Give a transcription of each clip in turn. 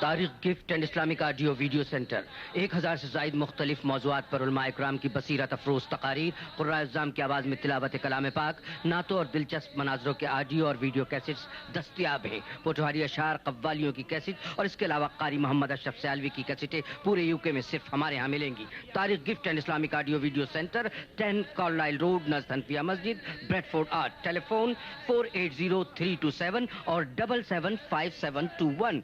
Tariq gift and Islamic audio video centre 1000 سے زائد مختلف موضوعات پر علماء اکرام کی بصیرت افروز تقاریر، قراء اعظام کی آواز میں تلاوت کلام پاک، نعتوں اور دلچسپ مناظروں کے آڈیو اور ویڈیو کیسٹس دستیاب ہیں۔ پوٹوہاری اشعار، قوالیوں کی کیسٹ اور اس کے علاوہ قاری محمد اشرف سیالوی کی کیسٹیں پورے UK میں صرف ہمارے ہاں ملیں گی۔ Tariq gift and Islamic audio video centre 10 Carlisle road, نزد حنفیہ مسجد، بریڈ فورڈ 8۔ ٹیلیفون 480327 اور 775721۔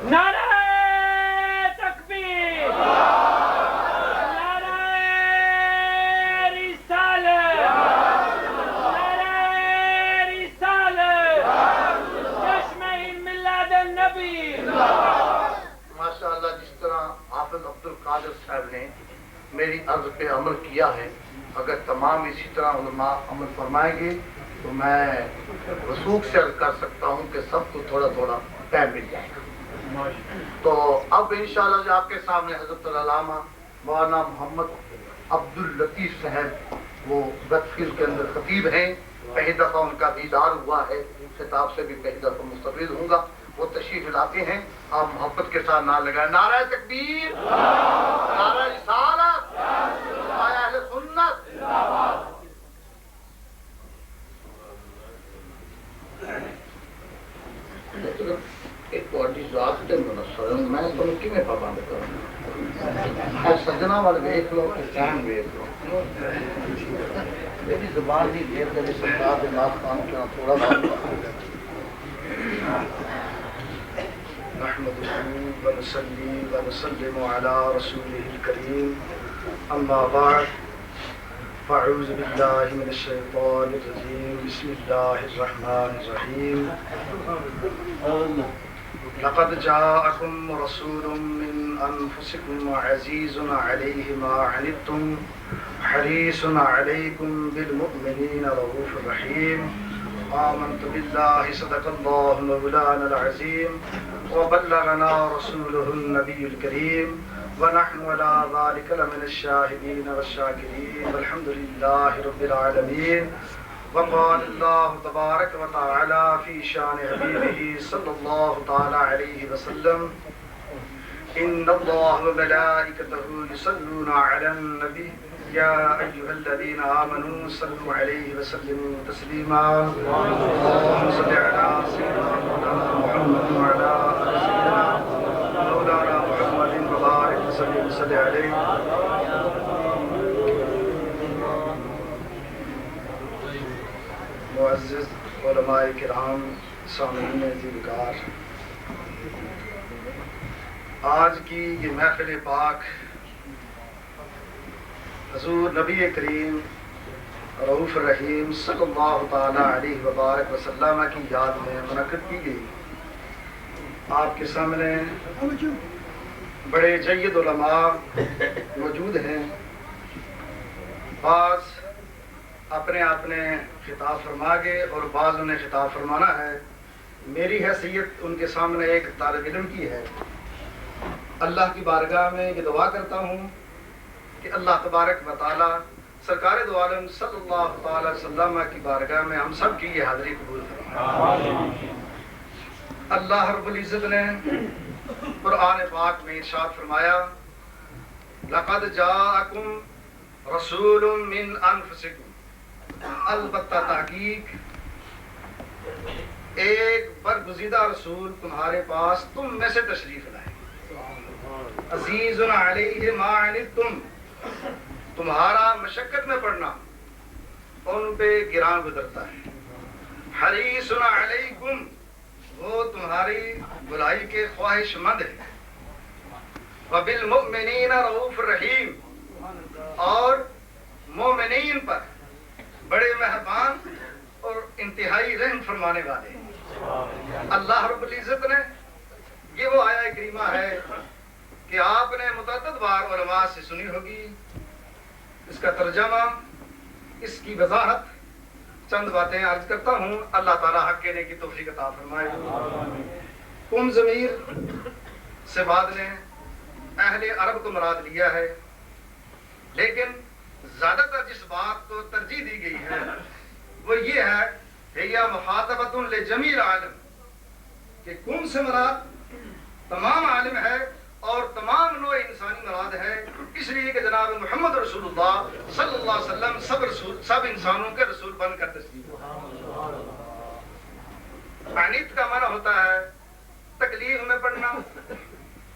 نعرہ تکبیر، نعرہ رسالت، نعرہ رسالت، چشمہ میلاد النبی۔ ماشاءاللہ جس طرح حافظ عبد القادر صاحب نے میری عرض پہ عمل کیا ہے، اگر تمام اسی طرح علماء عمل فرمائیں گے تو میں وثوق سے عرض کر سکتا ہوں کہ سب کو تھوڑا تھوڑا ٹائم مل جائے گا۔ تو اب انشاءاللہ جو آپ کے سامنے حضرت العلامہ مولانا محمد عبد اللطیف صاحب، وہ گتفیل کے اندر خطیب ہیں، پہلی دفعہ ان کا دیدار ہوا ہے، خطاب سے بھی پہلی دفعہ مستفید ہوں گا، وہ تشریف لاتے ہیں۔ آپ محبت کے ساتھ نعرہ لگائیں، نعرہ تکبیر، نعرہ رسالت، نعرہ اہل سنت۔ ایک بڑی ذات کے منصر میں تم کی میں پابند کروں، سجنا والے دیکھ لو، ٹائم دیکھ لو، میری زبان نہیں دیر کبھی سرکار کے ناز کام کیا تھوڑا بات نحمده ونصلي ونسلم على رسوله الكريم، أما بعد فأعوذ بالله من الشيطان الرجيم، بسم الله الرحمن الرحيم۔ لقد جاءكم رسول من أنفسكم عزيز عليه ما عنتم حريص عليكم بالمؤمنين رؤوف رحيم۔ آمنت بالله صدق الله مولانا العظيم وبلغنا رسوله النبي الكريم ونحن على ذلك لمن الشاهدين والشاكرين والحمد لله رب العالمين۔ وقال الله تبارك وتعالى في شان حبيبه صلى الله تعالى عليه وسلم، إن الله وملائكته يصلون على النبي يا أيها الذين آمنوا صلوا عليه وسلموا تسليما۔ اللهم صل على سيدنا محمد وعلى آل سيدنا مولانا محمد وبارك وسلم عليه۔ معزز علماء کرام، سامعین ذوالوقار، آج کی یہ محفل پاک حضور نبی کریم رؤوف الرحیم صلی اللہ تعالی علیہ وبارک وسلم کی یاد میں منعقد کی گئی۔ آپ کے سامنے بڑے جید علماء موجود ہیں، بعض اپنے خطاب فرما گے اور بعض انہیں خطاب فرمانا ہے۔ میری حیثیت ان کے سامنے ایک طالب علم کی ہے۔ اللہ کی بارگاہ میں یہ دعا کرتا ہوں کہ اللہ تبارک و تعالی سرکار دو عالم صلی اللہ تعالی وسلم کی بارگاہ میں ہم سب کی یہ حاضری قبول فرمائے۔ اللہ رب العزت نے قرآن پاک میں ارشاد فرمایا، لقد جاءکم رسول من انفسکم، البتہ تحقیق ایک برگزیدہ رسول تمہارے پاس تم میں سے تشریف لائے، عزیز علیہ ما عنتم، تمہارا مشقت میں پڑنا ان پہ گراں گزرتا ہے، حریص علیکم، وہ تمہاری بھلائی کے خواہش مند ہے، وبالمؤمنین رؤوف رحیم، اور مومنین پر بڑے مہربان اور انتہائی رحم فرمانے والے ہیں۔ اللہ رب العزت نے یہ وہ آیہ کریمہ ہے کہ آپ نے متعدد بار علماء سے سنی ہوگی، اس کا ترجمہ، اس کی وضاحت چند باتیں عرض کرتا ہوں، اللہ تعالیٰ حق کہنے کی توفیق عطا فرمائے۔ کم ضمیر سے بعد نے اہل عرب کو مراد لیا ہے، لیکن زیادہ تر جس بات کو ترجیح دی گئی ہے وہ یہ ہے کہ یہ مخاطبۃ لجمیع عالم، کہ کم سے مراد تمام عالم ہے اور تمام نوع انسانی مراد ہے، اس لیے کہ جناب محمد رسول اللہ صلی اللہ علیہ وسلم سب انسانوں کے رسول بن کر تشریف لائے۔ عنیت کا معنی ہوتا ہے تکلیف میں پڑنا،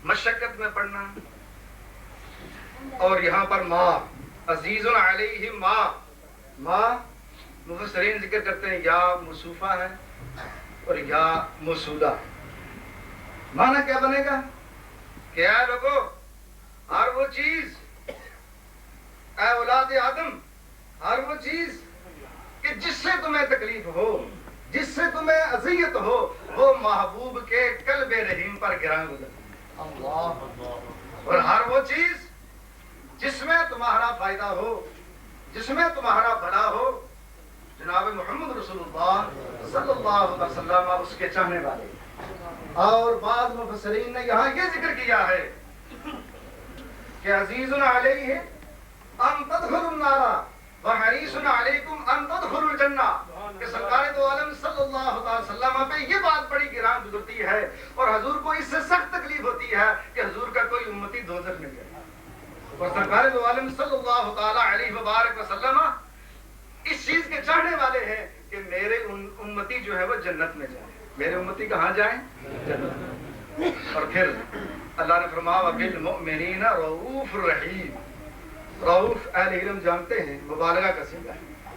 مشقت میں پڑنا، اور یہاں پر ماں عزیز علیہ ماں مفسرین ذکر کرتے ہیں یا موصوفہ ہے اور یا موصولہ۔ معنی کیا بنے گا کہ اے لوگو، ہر وہ چیز، اے اولاد آدم، ہر وہ چیز کہ جس سے تمہیں تکلیف ہو، جس سے تمہیں اذیت ہو، وہ محبوب کے قلب رحیم پر گراں گزر۔ اور ہر وہ چیز جس میں تمہارا فائدہ ہو، جس میں تمہارا بھلا ہو، جناب محمد رسول اللہ صلی اللہ علیہ وسلم اس کے چاہنے والے۔ اور بعض مفسرین نے یہاں یہ ذکر کیا ہے کہ عزیز علیہ ان تدخلوا النار وحریص علیکم ان تدخلوا الجنہ، کہ سرکار دو عالم صلی اللہ علیہ وسلم پہ یہ بات بڑی گراں گزرتی ہے اور حضور کو اس سے سخت تکلیف ہوتی ہے کہ حضور کا کوئی امتی دوزخ میں جائے، اور سرکار دو عالم صلی اللہ تعالی علیہ وبارک وسلم اس چیز کے چاہنے والے ہیں کہ میرے امتی جو ہے وہ جنت میں جائے، میرے امتی کہاں جائیں؟ جنت۔ اور پھر اللہ نے فرمایا بالمؤمنین رؤوف الرحیم۔ رؤوف اہل علم جانتے ہیں مبالغہ کا صیغہ ہے،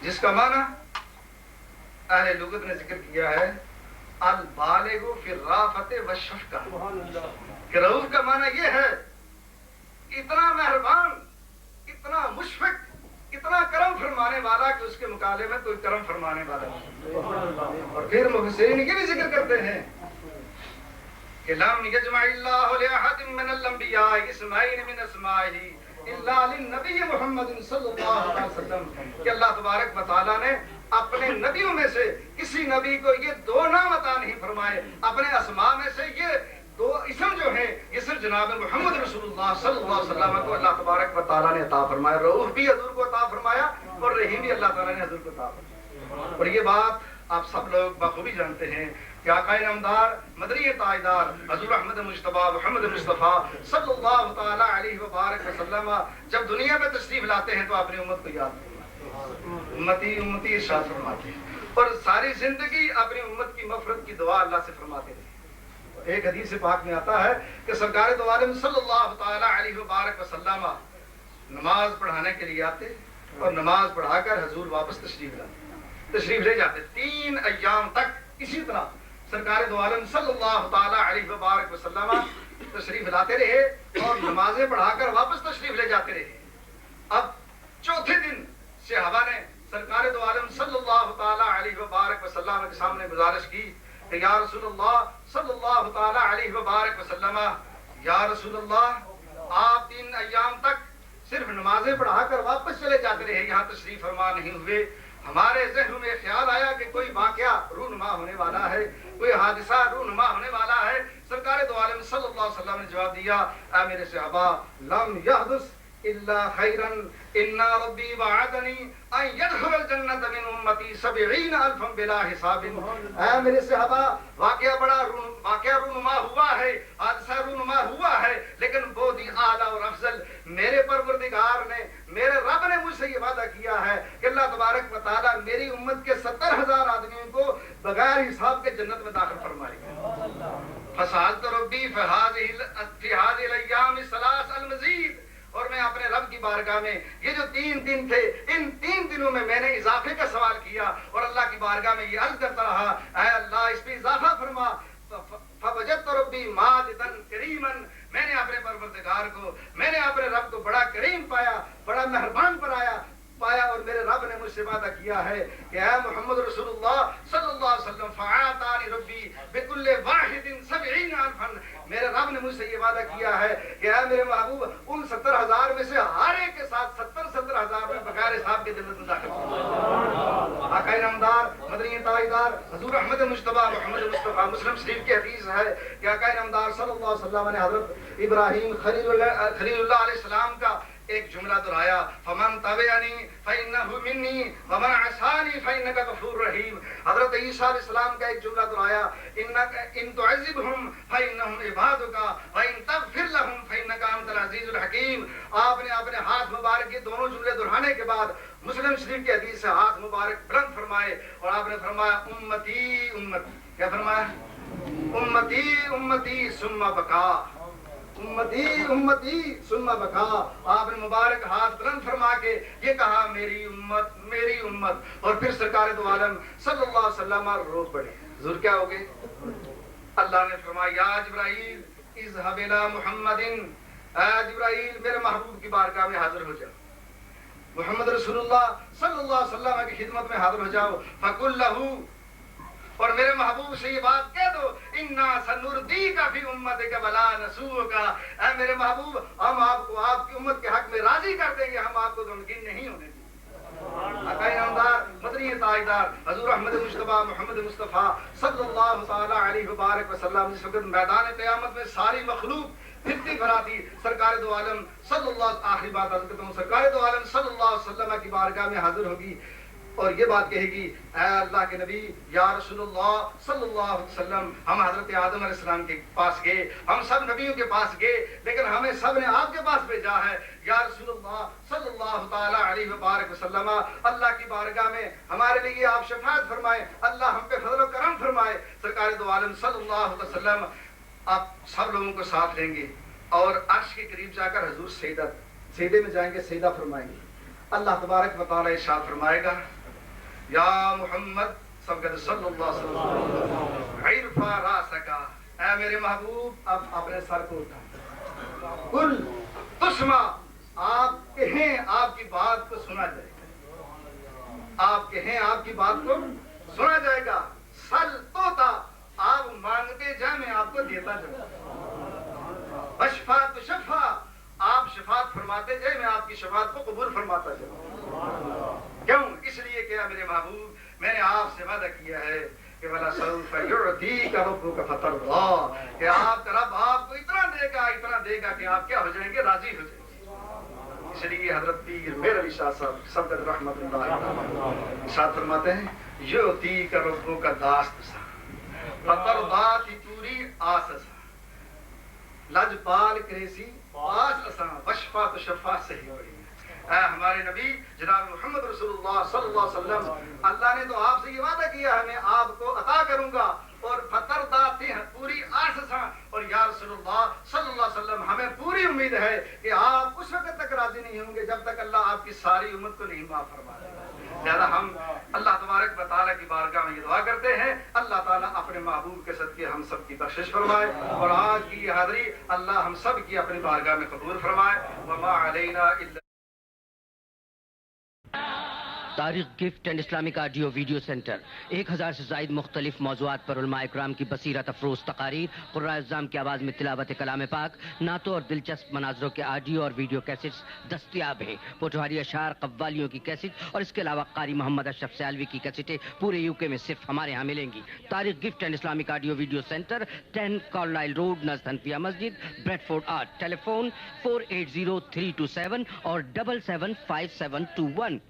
جس کا معنی اہل لغت نے ذکر کیا ہے البالغ فی الرافۃ والشفقہ، کہ رؤوف کا معنی یہ ہے اتنا مہربان، اتنا مشفق، اتنا کرم فرمانے والا کہ اس کے مقابلے میں کوئی کرم فرمانے والا نہیں۔ اور پھر مفسرین یہ بھی ذکر کرتے ہیں کہ لم یجمع اللہ لأحد من الانبیاء اسمین من اسمائہ الا للنبی محمد صلی اللہ علیہ وسلم، کہ اللہ تبارک و تعالیٰ نے اپنے نبیوں میں سے کسی نبی کو یہ دو نام عطا نہیں فرمائے، اپنے اسماء میں سے یہ دو اسم جو ہیں یہ صرف جناب محمد رسول اللہ صلی اللہ علیہ وسلم کو اللہ تبارک و تعالیٰ نے عطا فرمایا۔ رؤوف بھی حضور کو عطا فرمایا اور رحیم بھی اللہ تعالیٰ نے حضور کو عطا فرمایا۔ اور یہ بات آپ سب لوگ بخوبی جانتے ہیں کہ آقا نامدار مدنی تاجدار حضور احمد مجتبیٰ محمد مصطفیٰ صلی اللہ تعالیٰ علیہ وبارک وسلم جب دنیا میں تشریف لاتے ہیں تو اپنی امت کو یاد کرتے ہیں، امتی امتی ارشاد فرماتے ہیں، اور ساری زندگی اپنی امت کی مغفرت کی دعا اللہ سے فرماتے رہے۔ ایک حدیث پاک میں آتا ہے کہ سرکار دو عالم صلی اللہ تعالی علیہ وبارک وسلم نماز پڑھانے کے لیے آتے اور نماز پڑھا کر حضور واپس تشریف لے جاتے۔ 3 ایام تک اسی طرح سرکار دو عالم صلی اللہ تعالی علیہ وبارک وسلم تشریف لاتے رہے اور نمازیں پڑھا کر واپس تشریف لے جاتے رہے۔ اب چوتھے دن صحابہ نے سرکار دو عالم صلی اللہ تعالی علیہ وبارک وسلم کے سامنے گزارش کی کہ یا رسول اللہ صلی اللہ تعالی علیہ وبارک وسلم، یا رسول اللہ آپ 3 ایام تک صرف نمازیں پڑھا کر واپس چلے جاتے رہے، یہاں تشریف فرما نہیں ہوئے۔ ہمارے ذہن میں خیال آیا کہ کوئی واقعہ رونما ہونے والا ہے، کوئی حادثہ رونما ہونے والا ہے۔ سرکار دو عالم صلی اللہ علیہ وسلم نے جواب دیا، اے میرے صحابہ، لم یحدث الا خیرا ان ربی وعدنی ان يدخل الجنت من امتی 70,000 بلا حساب۔ اے میرے صحابہ، واقعہ رونما ہوا ہے، حادثہ رونما ہوا ہے، لیکن بہت ہی اعلیٰ اور افضل میرے پروردگار نے، میرے رب نے مجھ سے یہ وعدہ کیا ہے کہ اللہ تبارک و تعالیٰ میری امت کے 70,000 آدمیوں کو بغیر حساب کے جنت میں داخل فرمائے گا۔ فسألت ربی فی هذه الایام الثلاث المزید، اور میں اپنے رب کی بارگاہ میں یہ جو 3 دن تھے، ان 3 دنوں میں نے اضافے کا سوال کیا اور اللہ کی بارگاہ میں یہ عرض کرتا رہا، اے اللہ اس پہ اضافہ فرما۔ فوجدت ربی ماجدا کریما، میں نے اپنے پروردگار کو، میں نے اپنے رب کو بڑا کریم پایا، بڑا مہربان پایا، اور میرے رب نے مجھ سے وعدہ کیا ہے کہ اے محمد رسول اللہ صلی اللہ علیہ وسلم فعاتانی ربی بکل واحد 70,000 میرے رب نے مجھ سے یہ وعدہ کیا ہے کہ اے میرے محبوب ان 70,000 میں سے ہر ایک کے ساتھ 70,000 میں بغیر حساب کے جنت میں داخل کروں. آقا انعامدار مدنی تاجدار حضور احمد مجتبی محمد مصطفیٰ مسلم شریف کی حدیث ہے کہ آقا انعامدار صلی اللہ علیہ وسلم نے حضرت ابراہیم خلیل اللہ علیہ السلام کا ایک جملہ دہرایا فمن تبعنی فإنہ منی ومن عصانی فإنک غفور رحیم. حضرت عیسیٰ علیہ السلام کا ایک جملہ دہرایا ان تعذبہم فإنہم عبادک وإن تغفر لہم فإنک انت العزیز الحکیم. آپ نے اپنے ہاتھ مبارک کے دونوں جملے دہرانے کے بعد مسلم شریف کی حدیث سے ہاتھ مبارک بلند فرمائے اور آپ نے فرمایا امتی امتی. کیا فرمایا؟ امتی امتی ثم بکا. امتی امتی ثم بکا. آپ نے مبارک ہاتھ بلند فرما کے یہ کہا میری امت میری امت. اور پھر سرکار دو عالم صلی اللہ علیہ وسلم رو پڑے. حضور کیا ہو گئے؟ اللہ نے فرمایا یا جبرائیل اذهب الى محمد. اے جبرائیل میرے محبوب کی بارگاہ میں حاضر ہو جاؤ. محمد رسول اللہ صلی اللہ علیہ وسلم کی خدمت میں حاضر ہو جاؤ. فقل له اور میرے محبوب سے یہ بات کہہ دو انا سنردیک فی امتک ولا نسوک. اے میرے محبوب ہم آپ کو آپ کی امت کے حق میں راضی کر دیں گے, ہم آپ کو غمگین نہیں ہونے دیں گے. آقا انعامدار مدنی تاجدار حضور احمد مجتبی محمد مصطفیٰ صلی اللہ تعالی علیہ وبارک وسلم جس وقت میدان قیامت میں ساری مخلوق پھرتی بھراتی سرکار دو عالم صلی اللہ آخری بات عرض کرتا ہوں سرکار دو عالم صلی اللہ علیہ وسلم کی بارگاہ میں حاضر ہوگی اور یہ بات کہے گی اے اللہ کے نبی یا رسول اللہ صلی اللہ علیہ وسلم ہم حضرت آدم علیہ السلام کے پاس گئے, ہم سب نبیوں کے پاس گئے, لیکن ہمیں سب نے آپ کے پاس بھیجا ہے یا رسول اللہ صلی اللہ تعالی علیہ وبارک وسلم. اللہ کی بارگاہ میں ہمارے لیے آپ شفاعت فرمائے, اللہ ہم پہ فضل و کرم فرمائے. سرکار دو عالم صلی اللہ علیہ وسلم آپ سب لوگوں کو ساتھ لیں گے اور عرش کے قریب جا کر حضور سجدے میں جائیں گے, سجدہ فرمائیں گے. اللہ تبارک و تعالی ارشاد فرمائے گا یا محمد صلی اللہ علیہ وسلم ارفع راسک. اے میرے محبوب اب اپنے سر کو اٹھا. قل تسمع آپ کہیں آپ کی بات کو سنا جائے گا. آپ کہیں آپ کی بات کو سنا جائے گا. سل توتا آپ مانگتے جائیں میں آپ کو دیتا جاؤں. بشفا تو شفا آپ شفاعت فرماتے جائیں میں آپ کی شفاعت کو قبول فرماتا جاؤں. کیوں؟ اس لیے کہ میرے محبوب میں نے آپ سے وعدہ کیا ہے کہ وَلَسَوْفَ يُعْطِيكَ رَبُّكَ فَتَرْضَىٰ کہ آپ کا رب آپ کو اتنا دے گا کہ آپ کیا ہو جائیں گے, راضی ہو جائیں گے. اس لیے حضرت پیر میر علی شاہ صاحب صدر رحمت اللہ علیہ ارشاد فرماتے ہیں يُعْطِيكَ رَبُّكَ دَاسْتُسَا فَتَرْضَىٰ پوری آسسا لجپال کریسی پاس اساں بشفا تو شفا صحیح ہوئی. اے ہمارے نبی جناب محمد رسول اللہ صلی اللہ علیہ وسلم اللہ نے تو آپ سے یہ وعدہ کیا ہے میں آپ کو عطا کروں گا اور فتر داتے ہیں پوری آسساں. اور یا رسول اللہ صلی اللہ علیہ وسلم ہمیں پوری امید ہے کہ آپ اس وقت تک راضی نہیں ہوں گے جب تک اللہ آپ کی ساری امت کو نہیں معاف فرما دے گا. لہذا ہم اللہ تبارک و تعالیٰ کی بارگاہ میں یہ دعا کرتے ہیں اللہ تعالیٰ اپنے محبوب کے صدقے ہم سب کی بخشش فرمائے اور آج کی یہ حاضری اللہ ہم سب کی اپنی بارگاہ میں قبول فرمائے. وما علینا الا تاریخ gift and Islamic audio video centre 1000 سے زائد مختلف موضوعات پر علماء اکرام کی بصیرت افروز تقاریر, قراء اعظام کی آواز میں تلاوت کلام پاک, نعتوں اور دلچسپ مناظروں کے آڈیو اور ویڈیو کیسٹس دستیاب ہیں. پوٹوہاری اشعار قوالیوں کی کیسٹ اور اس کے علاوہ قاری محمد اشرف سیالوی کی کیسٹیں پورے یو کے میں صرف ہمارے ہاں ملیں گی. تاریخ gift and Islamic audio video centre 10 Carlisle road نزد حنفیہ مسجد بریڈ فورڈ 8. ٹیلی فون 480327 اور 775721.